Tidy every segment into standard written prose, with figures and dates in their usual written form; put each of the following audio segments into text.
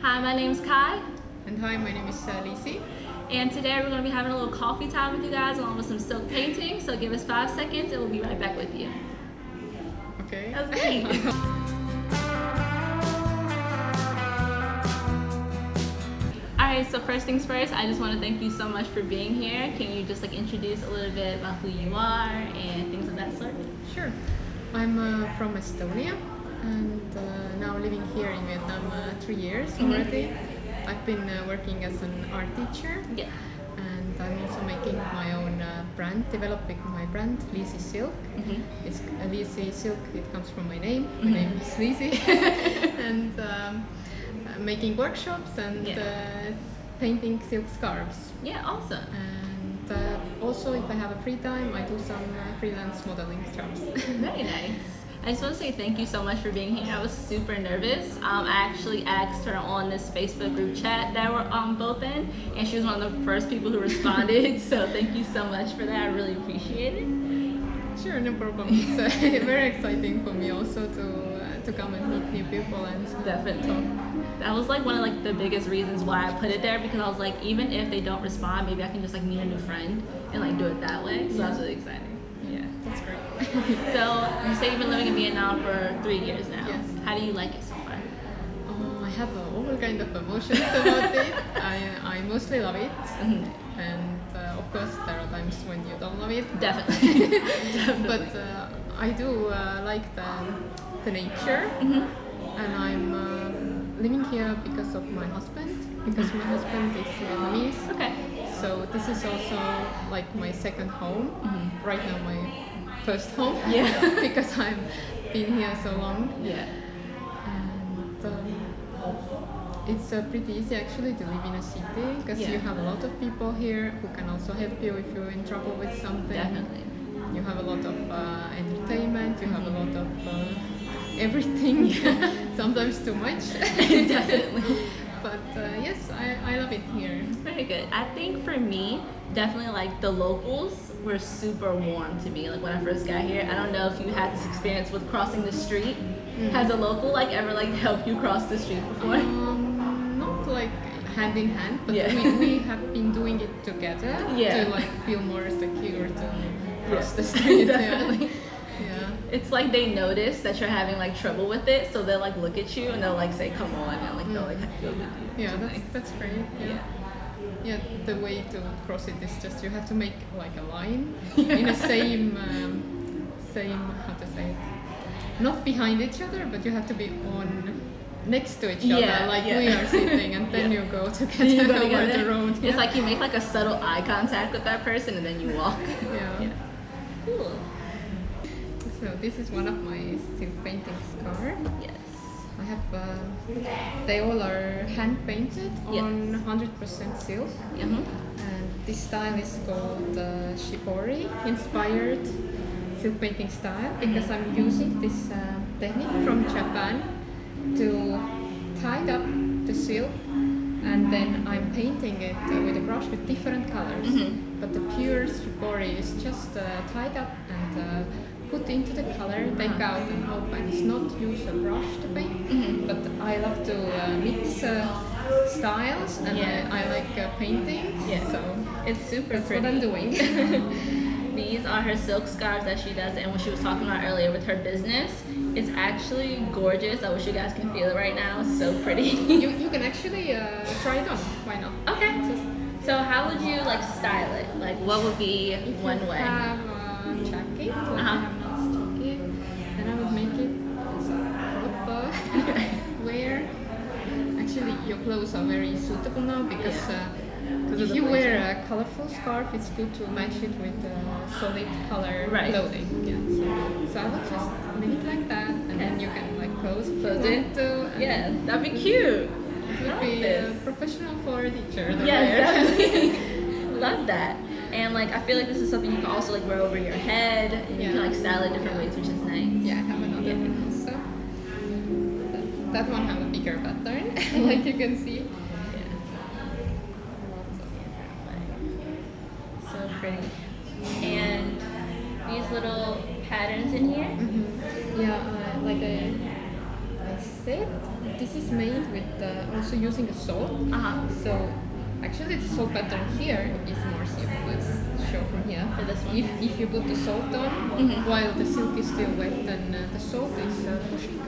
Hi, my name's Kai, And hi, my name is Liisi. and today we're going to be having a little coffee time with you guys along with some silk painting. So give us 5 seconds and we'll be right back with you. Okay. That was great. Alright, so first things first, I just want to thank you so much for being here. Can you just introduce a little bit about who you are and things of that sort? Sure. I'm from Estonia and now living here in Vietnam 3 years already. I've been working as an art teacher. Yeah. And I'm also making my own brand, developing my brand, Liisi Silk. It's Liisi Silk, it comes from my name. My name is Liisi. And making workshops and painting silk scarves. Yeah, awesome. And also, if I have a free time, I do some freelance modeling jobs. Very nice. I just want to say thank you so much for being here. I was super nervous. I actually asked her on this Facebook group chat that we're both in, and she was one of the first people who responded. So thank you so much for that. I really appreciate it. Sure, no problem. It's very exciting for me also to come and meet new people and Definitely. talk. That was one of the biggest reasons why I put it there, because I was like, even if they don't respond, maybe I can just meet a new friend and do it that way. So that's really exciting. Yeah. That's great. So you say you've been living in Vietnam for 3 years now. Yes. How do you like it so far? I have all kind of emotions about it. I mostly love it. And of course there are times when you don't love it. Definitely. Definitely. But I do like the nature. And I'm living here because of my husband, because my husband is Vietnamese. Okay. So this is also my second home. Right now my first home. Yeah. Because I've been here so long. Yeah. And it's pretty easy actually to live in a city because you have a lot of people here who can also help you if you're in trouble with something. Definitely. You have a lot of entertainment. You have a lot of everything. Sometimes too much. Definitely. But yes, I love it here. Very good. I think for me, definitely the locals were super warm to me. When I first got here, I don't know if you had this experience with crossing the street. Has a local ever helped you cross the street before? Not hand in hand, but we have been doing it together to feel more secure to cross the street. Definitely. Yeah. It's they notice that you're having trouble with it, so they'll look at you and they'll say come on, and they'll feel with you. Yeah, that's great. Yeah, the way to cross it is just you have to make a line in the same how to say it, not behind each other, but you have to be on next to each other, we are sitting, and then you go together over the road. It's you make a subtle eye contact with that person, and then you walk. Yeah. Cool. So this is one of my silk painting scarves. Yes. I have, they all are hand painted on 100% silk. And this style is called shibori inspired silk painting style, because I'm using this technique from Japan to tie up the silk, and then I'm painting it with a brush with different colors. But the pure shibori is just tied up and put into the color, take out and open. It's not use a brush to paint, but I love to mix styles, and I like painting, so it's super that's pretty. what I'm doing. These are her silk scarves that she does, and what she was talking about earlier with her business, it's actually gorgeous. I wish you guys can feel it right now. It's so pretty. You can actually try it on. Why not? Okay. So how would you style it? What would be one way? Have a jacket, I have this jacket, then I would make it as a crop wear. Actually, your clothes are very suitable now because if you wear a colorful scarf, it's good to match it with solid color clothing. So I would just leave it like that, and then you can close it too. Yeah, that'd be cute. It would be professional for a teacher. Yes, definitely. Love that. And I feel this is something you can also wear over your head, and you can style it different ways, which is nice. Yeah, I have another one also. That one have a bigger pattern, like you can see. So pretty. And these little patterns in here. Yeah, I said, this is made with also using a salt. So actually the salt pattern here is more simple. Let's show from here. For this one. If you put the salt on while the silk is still wet, then the salt is pushing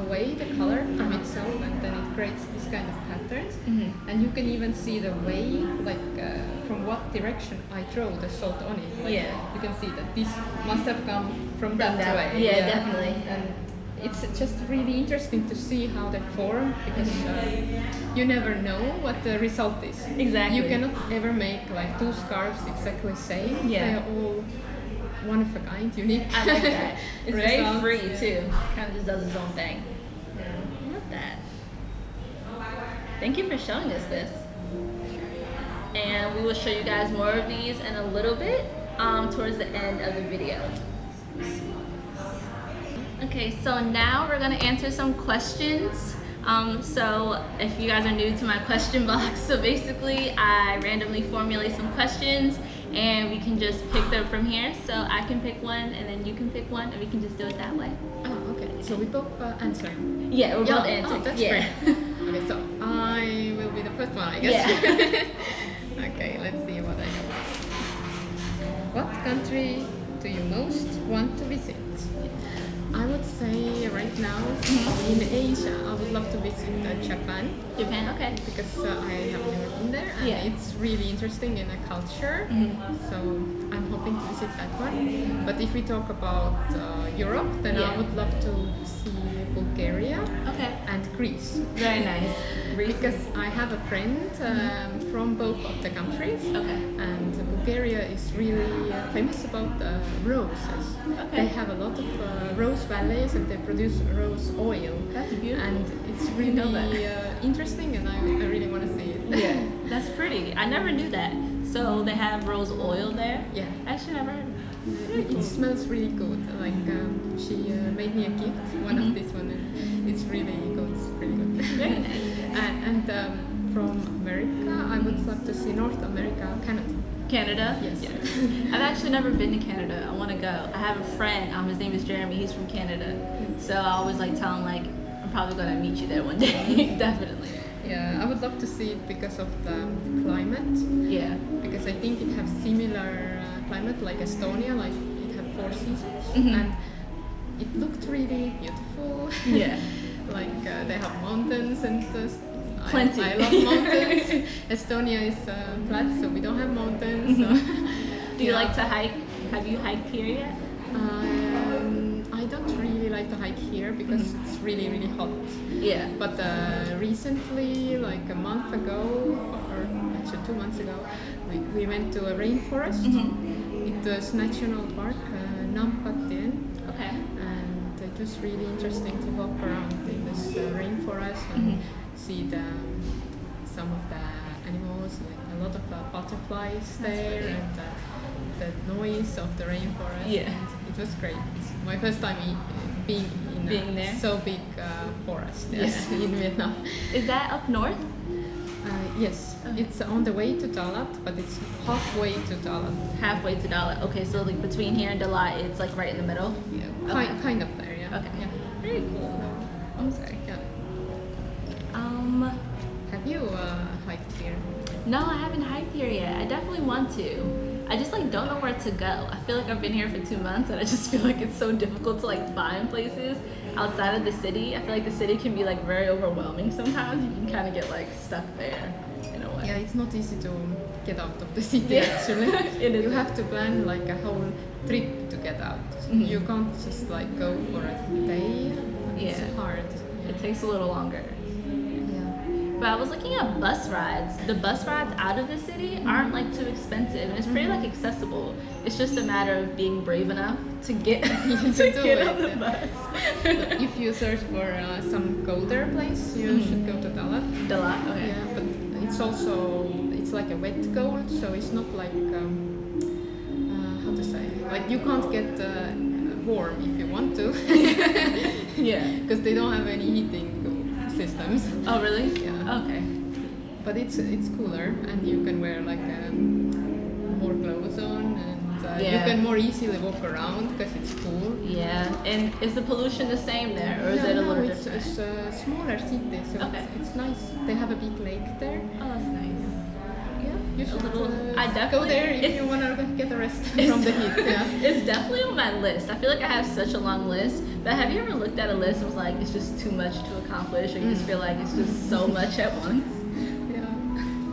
away the color from itself, and then it creates this kind of patterns. And you can even see the way, like from what direction I throw the salt on it. Like, you can see that this must have come from that way. Yeah, definitely. And it's just really interesting to see how they form, because you never know what the result is. Exactly. You cannot ever make like two scarves exactly same. Yeah. They are all one of a kind, unique. I like that. It's very results. free too. Kind of just does its own thing. Yeah. I love that. Thank you for showing us this. And we will show you guys more of these in a little bit towards the end of the video. Okay, so now we're gonna answer some questions. So if you guys are new to my question box, so basically I randomly formulate some questions and we can just pick them from here. So I can pick one and then you can pick one and we can just do it that way. Oh, okay. So we both answer. Yeah, we're both answering. Oh, that's great. Okay, so I will be the first one, I guess. Yeah. Okay, let's see what I know. What country do you most want to visit? I would say right now in Asia, I would love to visit Japan. Japan, okay. Because I have never been there, and it's really interesting in a culture. So I'm hoping to visit that one. But if we talk about Europe, then I would love to see Bulgaria and Greece. Very nice. Because I have a friend from both of the countries, and Bulgaria is really famous about roses. They have a lot of rose valleys, and they produce rose oil. That's beautiful. And it's really interesting, and I really want to see it. Yeah, that's pretty. I never knew that. So they have rose oil there? Yeah. Actually, never heard. It smells really good. Like she made me a gift, one of this one, and it's really good. It's really good. Very nice. and from America, I would love to see North America, Canada. Canada? Yes. I've actually never been to Canada. I want to go. I have a friend. His name is Jeremy. He's from Canada. So I always like tell him like I'm probably gonna meet you there one day. Definitely. Yeah, I would love to see it because of the climate. Yeah. Because I think it has similar climate like Estonia, like it have 4 seasons, and it looked really beautiful. Yeah. Like they have mountains and plenty. I love mountains. Estonia is flat, so we don't have mountains. So. Do you like to hike? Have you hiked here yet? I don't really like to hike here because it's really, really hot. Yeah. But recently, like a month ago, or actually 2 months ago, we went to a rainforest. It was National Park, Nampatien. Okay. And it was really interesting to walk around in this rainforest and see some of the animals, like a lot of butterflies there, and the noise of the rainforest. Yeah. And it was great. It's my first time being in there? So big forest in Vietnam. Is that up north? Yes, it's on the way to Dalat, but it's halfway to Dalat. Halfway to Dalat. Okay, so like between here and Dalat, it's like right in the middle. Yeah, kind of there. Yeah. Okay. Yeah. Very cool. I'm sorry. Yeah. Have you hiked here? No, I haven't hiked here yet. I definitely want to. I just like don't know where to go. I feel like I've been here for 2 months and I just feel like it's so difficult to like find places outside of the city. I feel like the city can be like very overwhelming sometimes. You can kind of get like stuck there in a way. Yeah, it's not easy to get out of the city actually. You have to plan like a whole trip to get out. You can't just like go for a day. It's hard. It takes a little longer. But I was looking at bus rides. The bus rides out of the city aren't like too expensive, and it's pretty like accessible. It's just a matter of being brave enough to get get on the bus. If you search for some colder place, you should go to Dalat. Dalat, okay. Yeah, but it's like a wet cold, so it's not like how to say, like you can't get warm if you want to. Yeah. Because they don't have any heating systems. Oh really? Yeah. Okay. But it's cooler, and you can wear like more clothes on, and you can more easily walk around because it's cool. Yeah, and is the pollution the same there, or is it a little different? It's a smaller city, so it's nice. They have a big lake there. Oh, that's nice. Yeah, you should I go there if you want to get a rest from the heat. Yeah. It's definitely on my list. I feel like I have such a long list, but have you ever looked at a list and was like, it's just too much to accomplish, or you just feel like it's just so much at once? Yeah,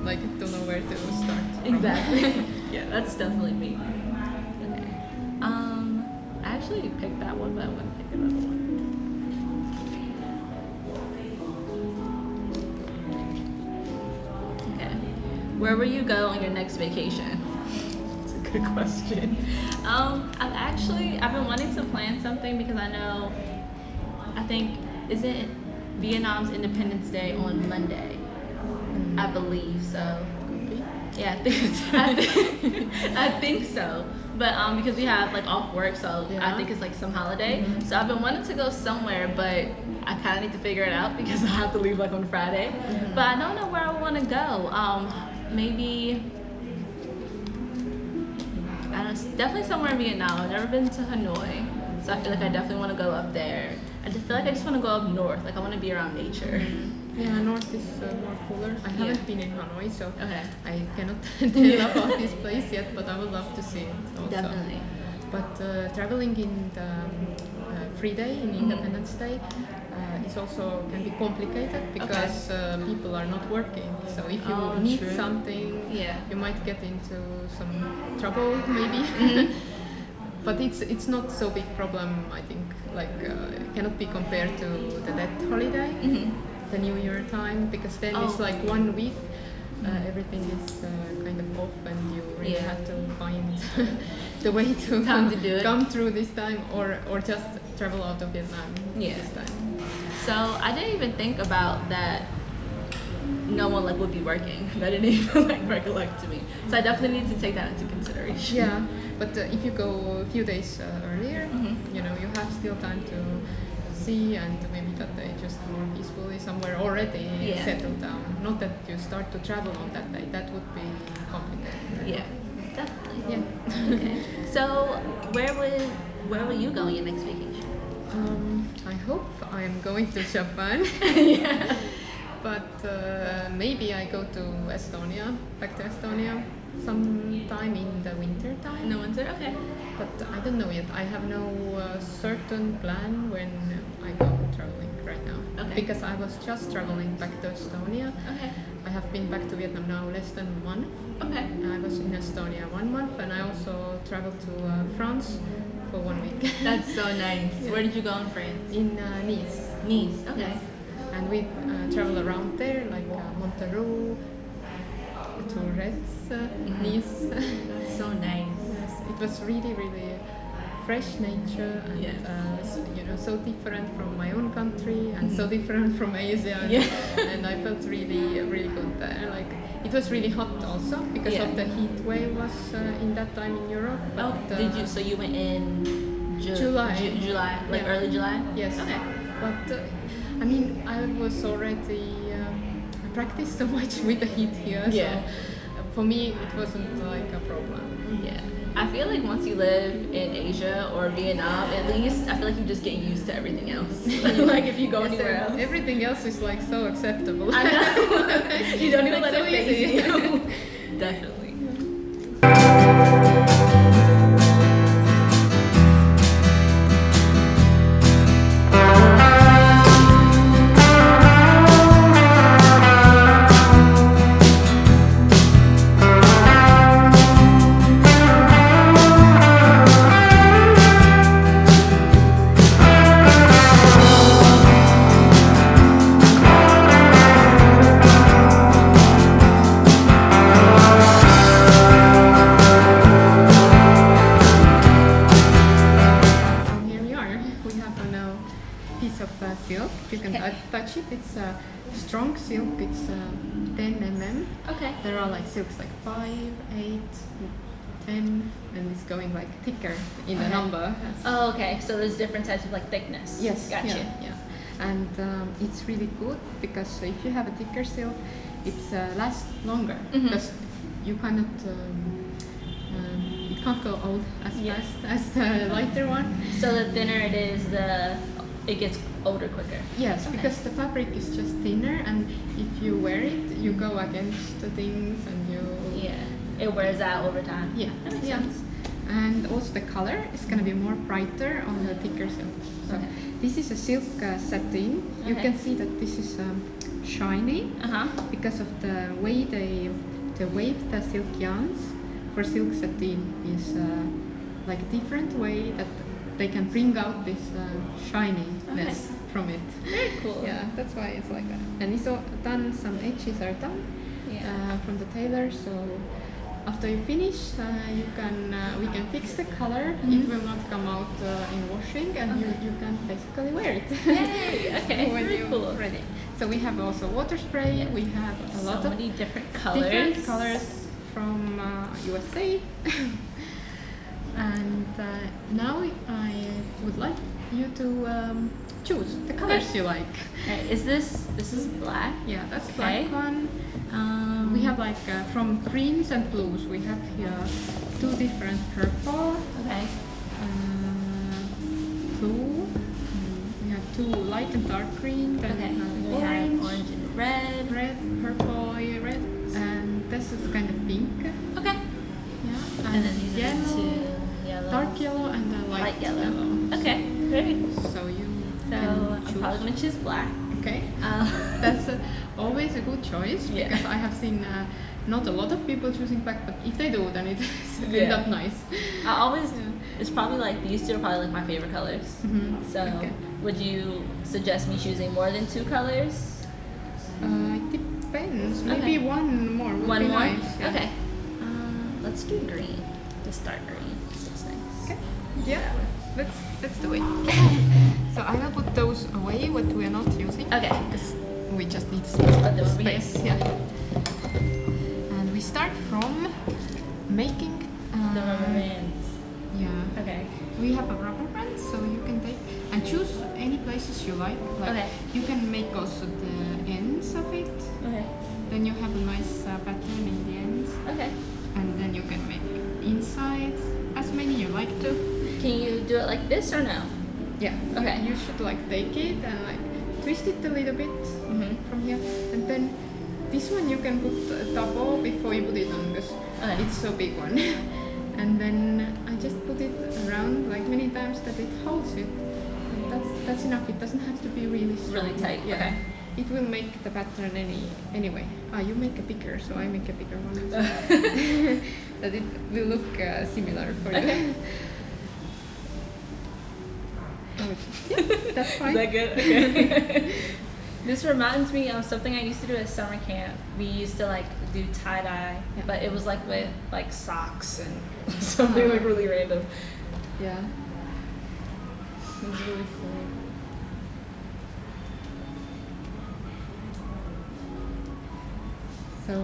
like don't know where to start. Exactly. Yeah, that's definitely me. Okay. I actually picked that one, but I'm gonna pick another one. Where will you go on your next vacation? It's a good question. I've been wanting to plan something because I think, isn't Vietnam's Independence Day on Monday? I believe so. Yeah, I think so. But because we have like off work, so I think it's like some holiday. So I've been wanting to go somewhere, but I kind of need to figure it out because I have to leave like on Friday. But I don't know where I want to go. Maybe, I don't know, definitely somewhere in Vietnam. I've never been to Hanoi, so I feel like I definitely want to go up there. I just feel like I just want to go up north. Like I want to be around nature. Yeah, north is more cooler. I haven't been in Hanoi, so Okay. I cannot tell about this place yet, but I would love to see it also. Definitely. But traveling in the free day, in Independence Day, is also can be complicated because people are not working. So if you need something, you might get into some trouble maybe. But it's not so big problem. I think it cannot be compared to the Death holiday, the New Year time, because then it's like 1 week. Everything is kind of off, and you really have to find the way to come through this time, or just travel out of Vietnam this time. So I didn't even think about that. No one would be working. That didn't even recollect to me. So I definitely need to take that into consideration. Yeah, but if you go a few days earlier, you have still time to see, and maybe that day just more peacefully somewhere already settled down. Not that you start to travel on that day. That would be complicated. Yeah, definitely. Yeah. Okay. So where will you go on your next vacation? I hope I am going to Japan. Yeah. But maybe I go to Estonia, back to Estonia, sometime in the winter time. In the winter, okay. But I don't know yet. I have no certain plan when I go traveling right now. Okay. Because I was just traveling back to Estonia. Okay. I have been back to Vietnam now less than a month. Okay. I was in Estonia 1 month, and I also traveled to France for 1 week. That's so nice. Yeah. Where did you go in France? In Nice. Nice, okay. Yes. And we travel around there, like Montereau, Tourette, Nice. That's so nice. Yes, it was really, really fresh nature, and so different from my own country, and so different from Asia. And I felt really, really good there. Like it was really hot also because of the heat wave was in that time in Europe. But, did you? So you went in July? July, early July. Yes. Okay. But I mean, I was already practiced so much with the heat here. Yeah. So for me, it wasn't like a problem. Yeah. I feel like once you live in Asia or Vietnam, at least, I feel like you just get used to everything else. Like if you go anywhere else. Everything else is like so acceptable. I know. You don't even let it phase you. Definitely. Silk. You can touch it. It's a strong silk. It's 10 mm. Okay. There are like silks like 5, 8, 10, and it's going like thicker in the number. Oh, okay. So there's different types of like thickness. Yes. Gotcha. Yeah. And it's really good because if you have a thicker silk, it lasts longer because you cannot. It can't go old as fast as the lighter one. So the thinner it is, it gets older quicker. Yes, because the fabric is just thinner, and if you wear it, you go against the things, and it wears out over time. Yeah, That makes yeah. sense. And also the color is gonna be more brighter on the thicker silk. So this is a silk satin. You can see that this is shiny because of the way they wave the silk yarns. For silk satin is like a different way that they can bring out this shininess from it. Very cool. Yeah, that's why it's like that. And it's all done. Some edges are done from the tailor. So after you finish, we can fix the color. It will not come out in washing, and you can basically wear it. Yay! Okay, when very you're cool. ready. So we have also water spray. Yes. We have a lot So of many different colors. different colors from USA. And now I would like you to choose the colors you like. Alright, is this is black? Yeah, that's Okay. black one. We have like from greens and blues. We have here 2 different purple, Okay. blue. We have 2 light and dark green. Then Okay. we We have have orange and red. red, purple, red, and this is kind of pink. Okay. Yeah, And then these are the yellow, 2 yellow. dark yellow, and the light, yellow. Okay. Great. So you So can I'm choose. probably gonna choose black. Okay. Um, That's always a good choice Yeah. because I have seen not a lot of people choosing black, but if they do, then it's end up nice. I always it's probably like these 2 are probably like my favorite colors. So would you suggest me choosing more than 2 colors? It depends. Maybe one more would One be more? nice. Yeah. Okay. Let's do green. Just dark green. This looks nice. Okay. Yeah. Let's do it. So I will put those away what we are not using. Okay. We just need Put them over here. space. Yeah. And we start from making The rubber bands. Yeah. Okay. We have a rubber band, so you can take and choose any places you like. Okay. You can make also the ends of it. Okay. Then you have a nice pattern in the ends, Okay. and then you can make inside as many you like to. Can you do it like this or no? Yeah. Okay. You should like take it and like twist it a little bit from here, and then this one you can put double before you put it on because it's so big one. And then I just put it around like many times that it holds it. And that's enough. It doesn't have to be really strong. Really tight. Yeah. Okay. It will make the pattern anyway. You make a bigger, so I make a bigger one. That it will look similar for you. Okay. Yeah, that's fine. Is that good? Okay. This reminds me of something I used to do at summer camp. We used to like do tie-dye, but it was like with like socks and something like really random. Yeah. It was really cool. So,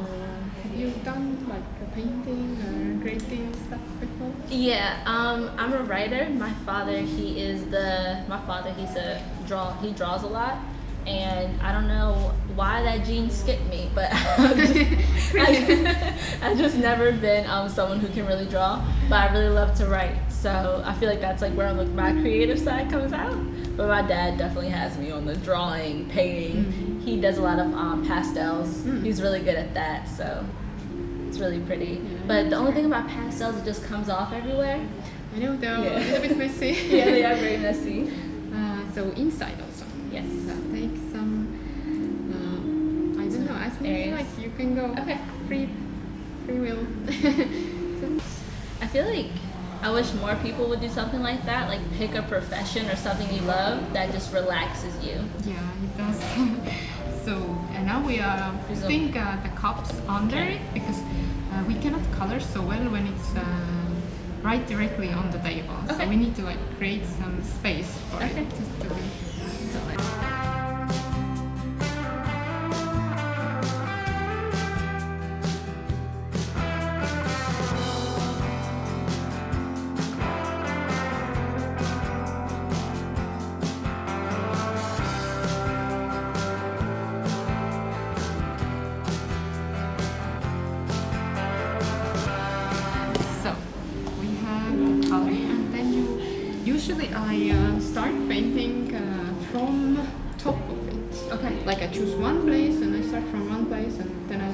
have you done like a painting or creating stuff before? Yeah, I'm a writer. My father, he's he draws a lot, and I don't know why that gene skipped me, but I've just never been someone who can really draw, but I really love to write. So I feel like that's like where my creative side comes out. But my dad definitely has me on the drawing, painting. He does a lot of pastels. He's really good at that, so it's really pretty. But the only thing about pastels, it just comes off everywhere. I know they're a little bit messy. Yeah, they are very messy. So inside also. Yes. So take some. I don't know. As many you like, you can go. Okay. Free will. I feel like I wish more people would do something like that, like pick a profession or something you love that just relaxes you. Yeah, it does. So, and now we are putting the cups under it because we cannot color so well when it's right directly on the table. So we need to like create some space for it to be. choose one place and I start from one place and then I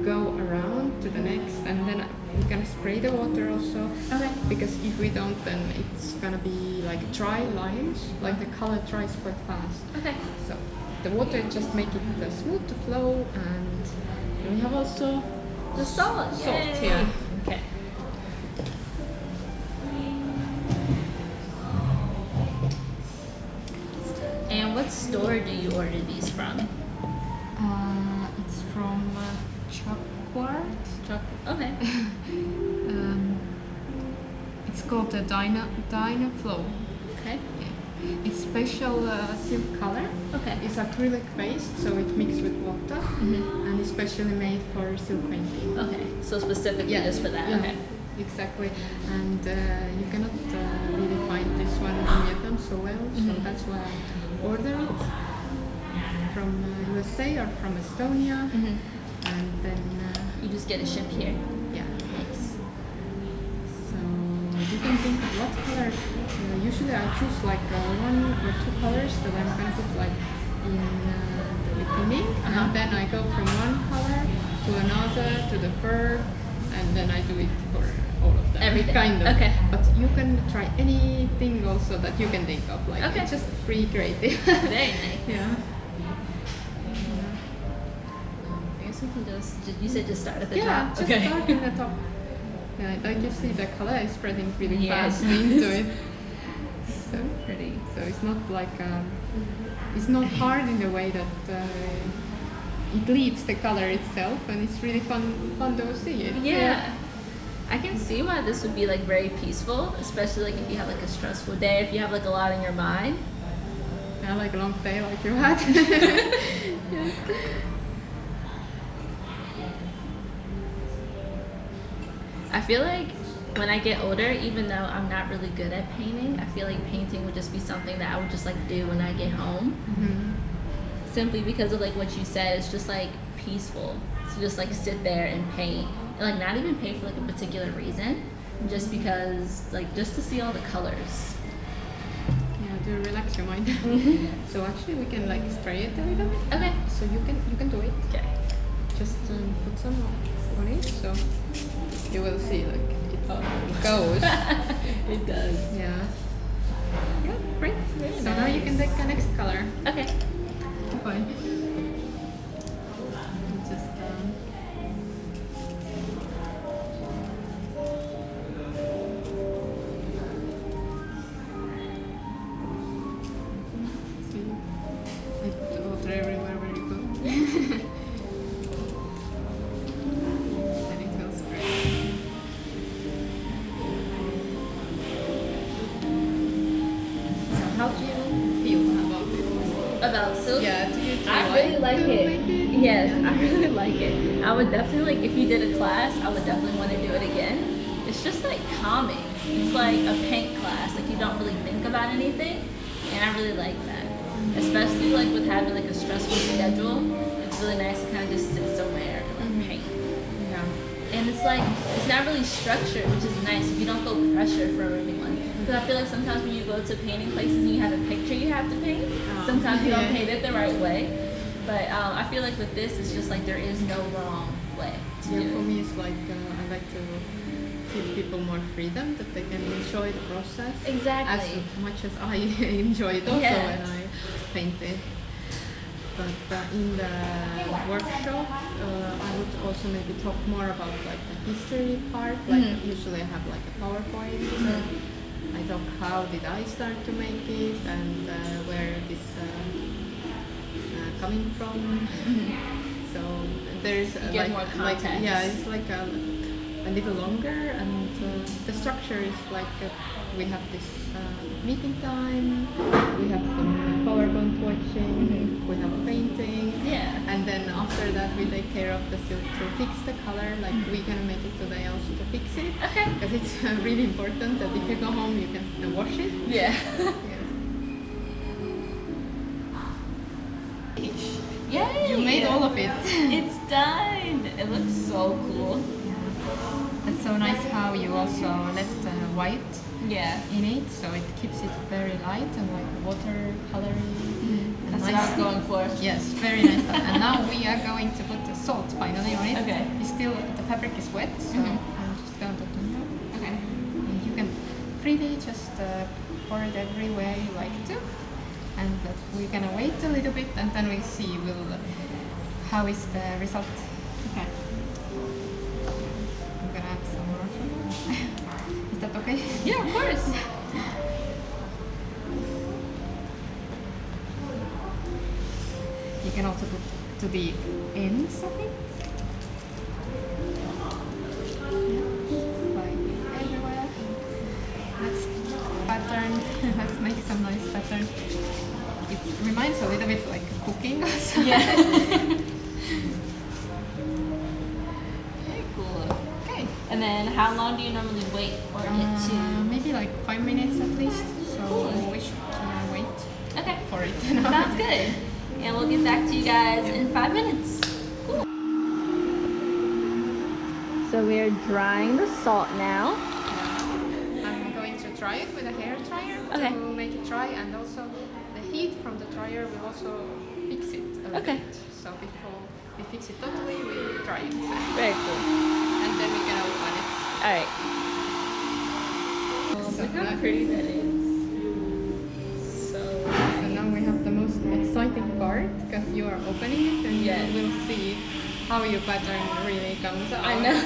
go around to the next, and then we can spray the water also. Okay. Because if we don't, then it's gonna be like dry lines, like the color dries quite fast. Okay. So the water just make it smooth to flow, and we have also The salt. Salt, Yay. yeah. Okay. And what store do you order these from? It's from Chocolate. Okay. It's called the Dyna Flow. Okay. It's special silk color. Okay. It's acrylic based, so it mixed with water, and it's specially made for silk painting. Okay. So specifically just for that. Yeah, Okay. exactly. And you cannot really find this one in Vietnam so well, so that's why I ordered it from USA or from Estonia, and then You just get it shipped here. yeah. Nice. So you can think of what color. Usually I choose like one or two colors that I'm gonna put like in the beginning, and then I go from one color to another to the third, and then I do it for all of them. Everything. Kind of. Okay. But you can try anything also that you can think of. Like Okay. it's just pretty creative. Very nice. Yeah. I guess we can just. You said just start at the Yeah, top. just Okay. start in the top. Yeah, like you see the color is spreading really Yes. fast into it. So pretty. So it's not like it's not hard in the way that it leads the color itself, and it's really fun to see it. Yeah. I can see why this would be like very peaceful, especially like if you have like a stressful day, if you have like a lot on your mind. Yeah, like a long day like you had. Yes. I feel like when I get older, even though I'm not really good at painting, I feel like painting would just be something that I would just like do when I get home. Simply because of like what you said, it's just like peaceful to just like sit there and paint, and like not even paint for like a particular reason, just because like just to see all the colors. Yeah, to relax your mind. So actually we can like spray it a little bit. Okay. So you can do it. Okay. Just put some on it, so you will see like it goes. It does. Yeah. Yeah, great. Very So now you can nice. take the next color. Okay. Fine. Just see. I put water everywhere where you go. And it will spray. So how do you feel about it? About silk? Yeah, do you I really like to it. make it? Yes, I really like it. I would definitely like if you did a class, I would definitely want to do it again. It's just like calming. It's like a paint class. Like you don't really think about anything, and I really like that. Especially like with having like a stressful schedule, it's really nice to kind of just sit somewhere and paint. Yeah. And it's like it's not really structured, which is nice. You don't feel pressure from anyone. Because I feel like sometimes when you go to painting places and you have a picture you have to paint, sometimes you don't yeah. paint it the right way. But I feel like with this, it's just like there is no wrong way to Yeah, do for it. me it's like I like to give people more freedom that they can enjoy the process Exactly. as much as I enjoy it also Yeah. when I paint it. But in the workshop, I would also maybe talk more about like the history part. Like usually I have like a PowerPoint. I talk how did I start to make it and where this coming from. So there's You get like more like context. yeah, it's like a little longer, and the structure is like we have this meeting time, we have some PowerPoint watching, we have painting, Yeah. and then after that we take care of the silk to fix the color. Like we can make it today also to fix it, Okay. because it's really important that if you go home you can wash it. Yeah. Yay! You made all of it. It's done. It looks so cool. It's so nice how you also left white Yeah. in it, so it keeps it very light and like watercolory. That's what I was going for. Yes, very nice stuff. And now we are going to put the salt finally on it. Okay. It's still, the fabric is wet, so I'm just going to do that. Okay. And you can freely just pour it everywhere you like to. And we're gonna wait a little bit and then we see how is the result. Okay. I'm gonna add some more. Is that okay? Yeah, of course. You can also put to the ends of it. Like everywhere. Let's pattern. Let's make some nice pattern. It reminds a little bit like cooking also. Yeah. Very cool. Okay. And then how long do you normally wait for it to? Maybe like 5 minutes at least. So Cool. we should wait Okay. for it. Sounds good. And we'll get back to you guys in 5 minutes. Cool. So we're drying the salt now. I'm going to dry it with a hair dryer Okay. to make it dry, and also the heat from the dryer will also fix it a little Okay. bit. So before we fix it totally, we dry it. Very cool. And then we can open it. All right. So Look how now- pretty that is. So. So now we have the most exciting part, because you are opening it and Yes. you will see how your pattern really comes out. I know.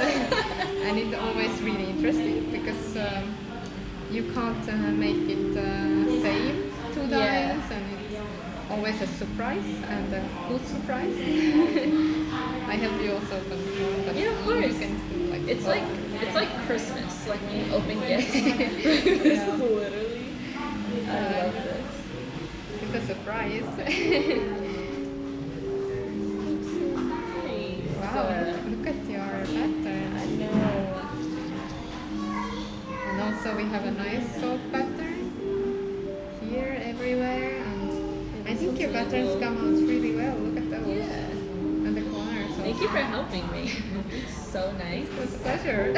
And it's always really interesting because you can't make it same two Yeah. times, and it's always a surprise and a good surprise. I help you also open one, but Yeah, of you course. can still like It's like Christmas, like when you open gifts. Yeah. Literally. I love this. it's a surprise. Wow, look at your pattern. I know. And also we have a nice salt pattern here everywhere, and I think your patterns come out really well. Look at those. Yeah. And the corners also. Thank you for helping me. It's so nice. It's a pleasure.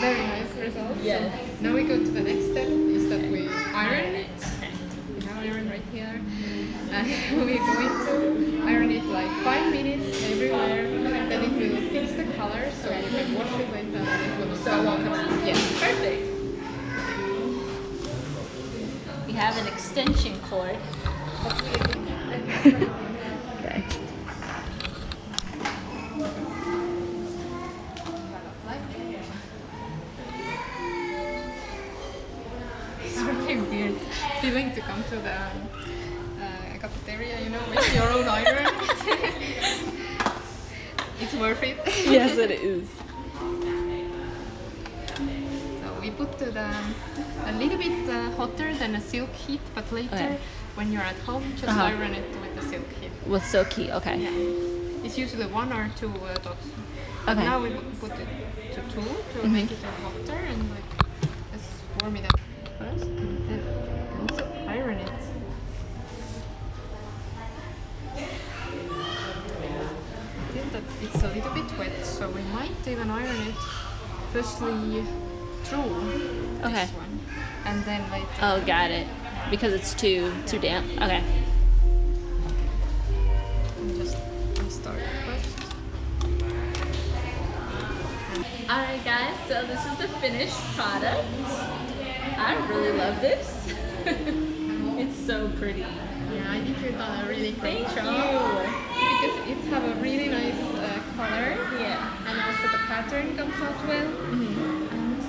Very nice result. Yes. So now we go to the next step, is that we iron it. Okay. We have iron right here. And we're going to iron it like 5 minutes everywhere. Then it will fix the color, so you can wash it later and it will So it won't come out. Yeah. Perfect. We have an extension cord. Okay. It's really weird feeling to come to the cafeteria, with your own iron. It's worth it. Yes, it is. So we put a little bit hotter than a silk heat, but later Okay. when you're at home, just iron it with the silk heat. With silky, okay. Yeah. It's usually 1 or 2 dots. But Okay. now we put it to 2 to make it hotter and let's warm it up first and then also iron it. I feel that it's a little bit wet, so we might even iron it firstly through Okay. this one and then later. Oh, got it. Because it's too damp. Okay. And just start first. Alright guys, so this is the finished product. I really love this. It's so pretty. Yeah, I think you've done a really great Thank job. you. Because it have a really nice color, Yeah. and also the pattern comes out well. Mm-hmm. And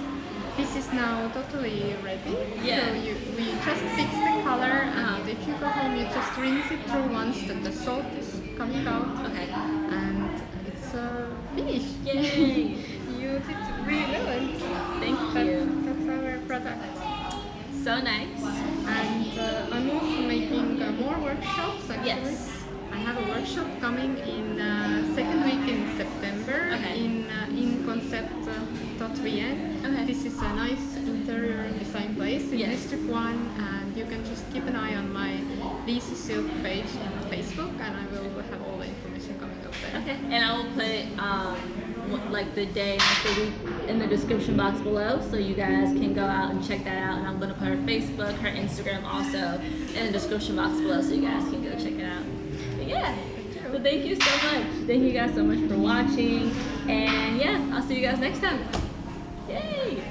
this is now totally ready. Yeah. So we just fix the color, and if you go home, you just rinse it through once that the salt is coming out. Okay. And it's finished. Yay. You did really well. And Thank you. That's our product. So nice. And I'm also making more workshops actually. Yes. I have a workshop coming in second week in September Okay. in concept.vn. Okay. This is a nice interior design place in Yes. District 1, and you can just keep an eye on my Liisi Silk page on Facebook, and I will have all the information coming up there. Okay. And I will put like the day and like the week in the description box below, so you guys can go out and check that out. And I'm gonna put her Facebook, her Instagram also in the description box below, so you guys can go check it out. But yeah, so thank you so much. Thank you guys so much for watching, and yeah, I'll see you guys next time. Yay!